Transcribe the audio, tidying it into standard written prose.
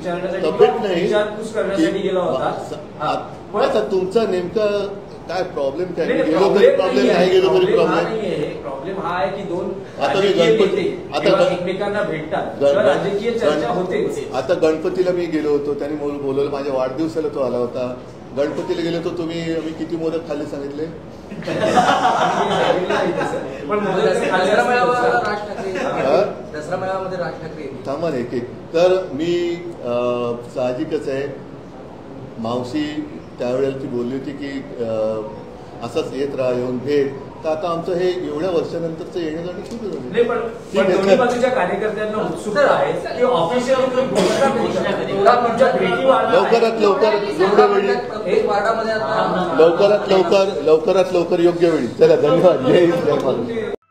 विचारपूस करण्यासाठी गेला होता. आता तुमचा नेमका काय प्रॉब्लेम काय? गेलो तरी प्रॉब्लेम, नाही गेलो तरी प्रॉब्लेम. प्रॉब्लेम हा आहे की दोन आता मी गणपती आता एकमेकांना भेटतात, राजकीय चर्चा होते. आता गणपतीला मी गेलो होतो, त्यांनी बोलवलं, माझ्या वाढदिवसाला तो आला होता. गणपतीला गेलो होतो, आम्ही किती मोदक खाल्ले सांगितले? दसरा मेळाव्यामध्ये राज ठाकरे थांबा एक एक. तर मी साहजिकच आहे, मावशी त्यावेळेला ती बोलली होती की असंच येत राहा, येऊन भेट. तर आता आमचं हे एवढ्या वर्षानंतरचं येणं जाणं सुरू झालं. पण दोन्ही बाजूच्या कार्यकर्त्यांना उत्सुकता आहे की ऑफिशियल लवकरात लवकर योग्य वेळी, लवकरात लवकर योग्य वेळी. चला, धन्यवाद. जय हिंद, जय महाराष्ट्र.